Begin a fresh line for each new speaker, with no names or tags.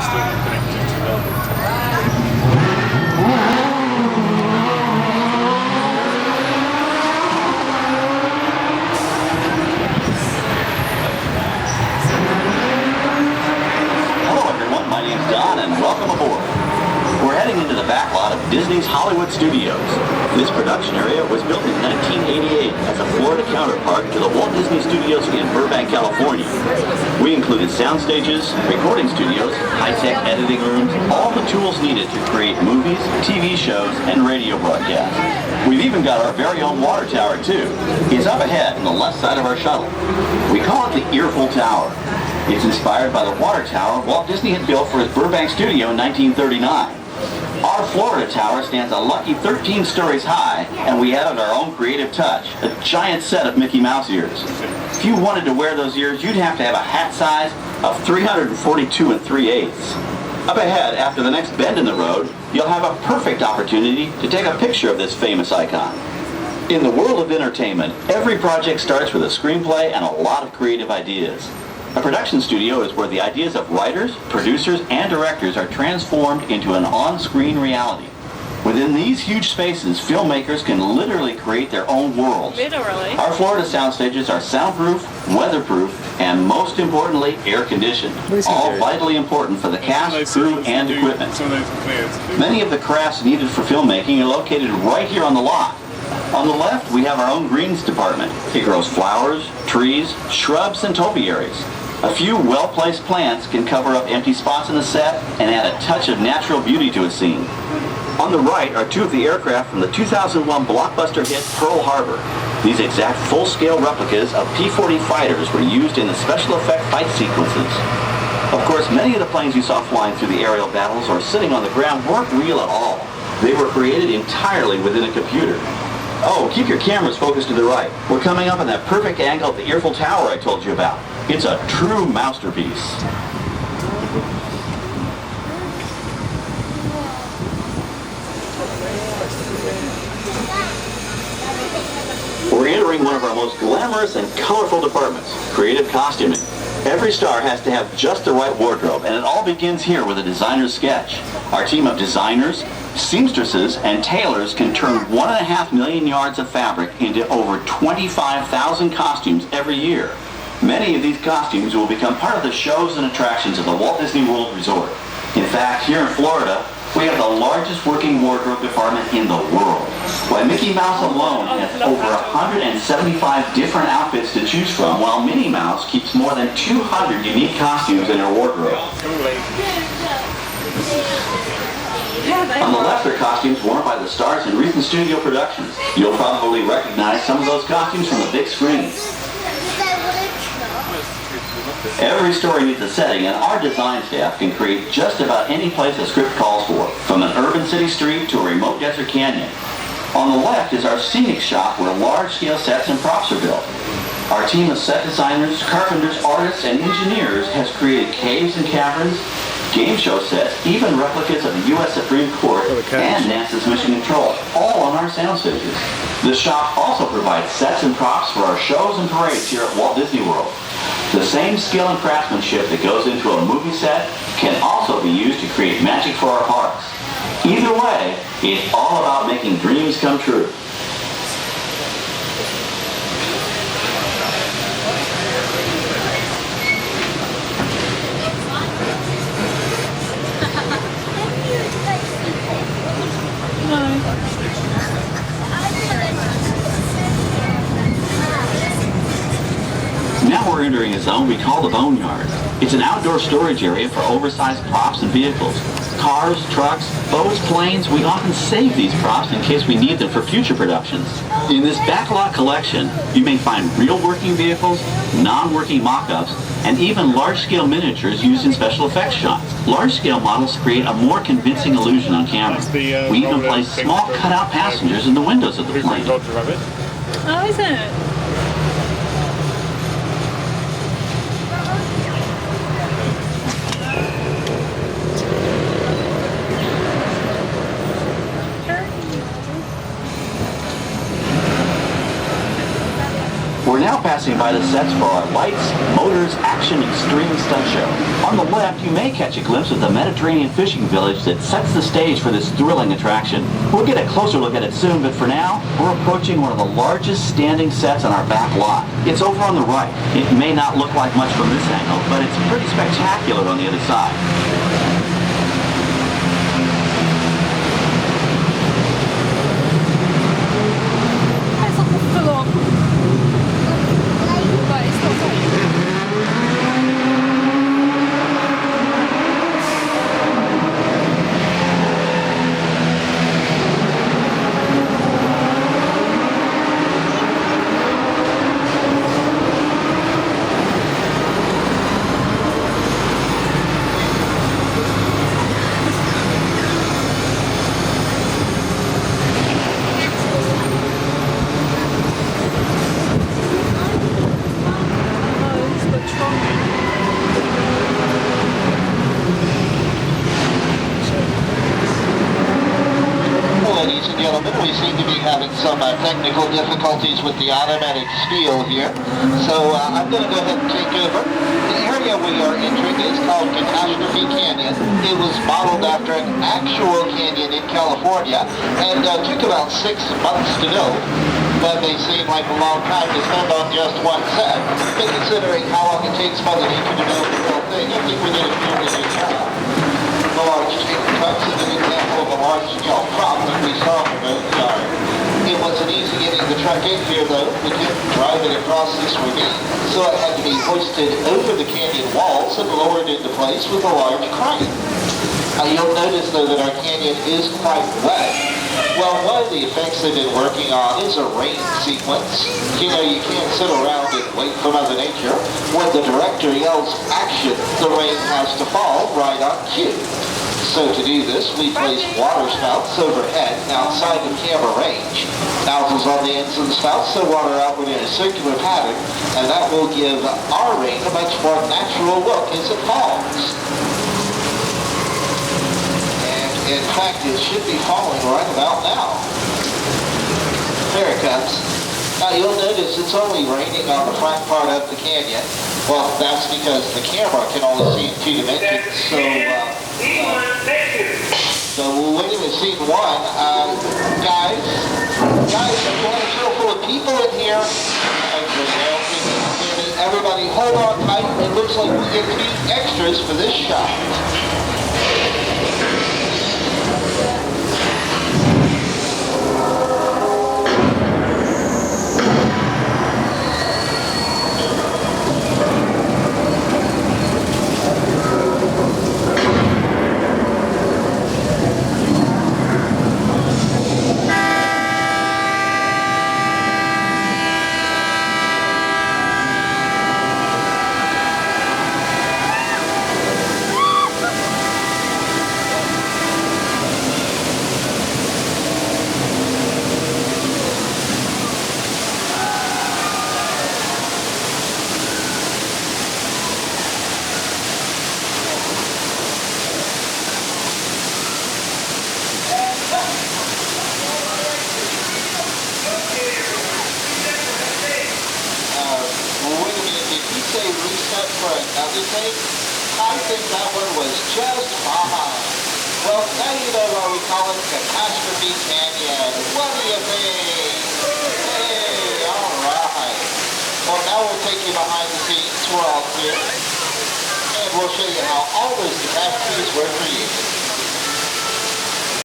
still not connected to Velvet.
Hello everyone, my name's Don and welcome aboard. We're heading into the backlot of Disney's Hollywood Studios. This production area was built in 1988 as a Florida counterpart to the Walt Disney Studios in Burbank, California. We included sound stages, recording studios, high-tech editing rooms, all the tools needed to create movies, TV shows, and radio broadcasts. We've even got our very own water tower too. It's up ahead on the left side of our shuttle. We call it the Earful Tower. It's inspired by the water tower Walt Disney had built for his Burbank studio in 1939. Our Florida tower stands a lucky 13 stories high, and we added our own creative touch, a giant set of Mickey Mouse ears. If you wanted to wear those ears, you'd have to have a hat size of 342 3/8. Up ahead, after the next bend in the road, you'll have a perfect opportunity to take a picture of this famous icon. In the world of entertainment, every project starts with a screenplay and a lot of creative ideas. A production studio is where the ideas of writers, producers, and directors are transformed into an on-screen reality. Within these huge spaces, filmmakers can literally create their own worlds.
Literally.
Our Florida sound stages are soundproof, weatherproof, and most importantly, air-conditioned. All vitally important for the cast, crew, and equipment. Many of the crafts needed for filmmaking are located right here on the lot. On the left, we have our own greens department. It grows flowers, trees, shrubs, and topiaries. A few well-placed plants can cover up empty spots in the set and add a touch of natural beauty to a scene. On the right are two of the aircraft from the 2001 blockbuster hit Pearl Harbor. These exact full-scale replicas of P-40 fighters were used in the special effect fight sequences. Of course, many of the planes you saw flying through the aerial battles or sitting on the ground weren't real at all. They were created entirely within a computer. Oh, keep your cameras focused to the right. We're coming up on that perfect angle of the Earful Tower I told you about. It's a true masterpiece. We're entering one of our most glamorous and colorful departments, creative costuming. Every star has to have just the right wardrobe, and it all begins here with a designer's sketch. Our team of designers, seamstresses, and tailors can turn 1.5 million yards of fabric into over 25,000 costumes every year. Many of these costumes will become part of the shows and attractions of the Walt Disney World Resort. In fact, here in Florida, we have the largest working wardrobe department in the world. Why, Mickey Mouse alone has over 175 different outfits to choose from, while Minnie Mouse keeps more than 200 unique costumes in her wardrobe. On the left are costumes worn by the stars in recent studio productions. You'll probably recognize some of those costumes from the big screen. Every story needs a setting, and our design staff can create just about any place a script calls for, from an urban city street to a remote desert canyon. On the left is our scenic shop where large-scale sets and props are built. Our team of set designers, carpenters, artists, and engineers has created caves and caverns, game show sets, even replicas of the U.S. Supreme Court and NASA's Mission Control, all on our sound stages. The shop also provides sets and props for our shows and parades here at Walt Disney World. The same skill and craftsmanship that goes into a movie set can also be used to create magic for our parks. Either way, it's all about making dreams come true. Now we're entering a zone we call the Boneyard. It's an outdoor storage area for oversized props and vehicles. Cars, trucks, boats, planes, we often save these props in case we need them for future productions. In this backlot collection, you may find real working vehicles, non-working mock-ups, and even large-scale miniatures used in special effects shots. Large-scale models create a more convincing illusion on camera. We even place small cutout passengers in the windows of the plane.
Oh, is it?
We're now passing accompanied by the sets for our Lights, Motors, Action Extreme Stunt Show. On the left, you may catch a glimpse of the Mediterranean fishing village that sets the stage for this thrilling attraction. We'll get a closer look at it soon, but for now, we're approaching one of the largest standing sets on our back lot. It's over on the right. It may not look like much from this angle, but it's pretty spectacular on the other side.
We seem to be having some technical difficulties with the automatic steel here, so I'm going to go ahead and take over. The area we are entering is called Catastrophe Canyon. It was modeled after an actual canyon in California and took about 6 months to build. That may seem like a long time to spend on just one set, but considering how long it takes Mother Nature to build the whole thing, I think we did a fairly good job. The large chicken cups is an example of a large-scale prop that we saw from the yard. It wasn't easy getting the truck in here, though. We couldn't drive it across this ravine, so it had to be hoisted over the canyon walls and lowered into place with a large crane. You'll notice, though, that our canyon is quite wet. Well, one of the effects they've been working on is a rain sequence. You know, you can't sit around and wait for Mother Nature. When the director yells action, the rain has to fall right on cue. So to do this, we place water spouts overhead outside the camera range. Nozzles on the ends of the spouts so water outward in a circular pattern, and that will give our rain a much more natural look as it falls. In fact, it should be falling right about now. There it comes. Now you'll notice it's only raining on the front part of the canyon. Well, that's because the camera can only see in 2 dimensions. So we're waiting to scene 1. Guys, I'm going to show full of people in here. Everybody hold on tight. It looks like we get 2 extras for this shot. Reset for another thing. I think that one was just fine. Well, now you know why we call it Catastrophe Canyon. What do you think? Hey, alright. Well, now we'll take you behind the scenes. We're all clear. And we'll show you how all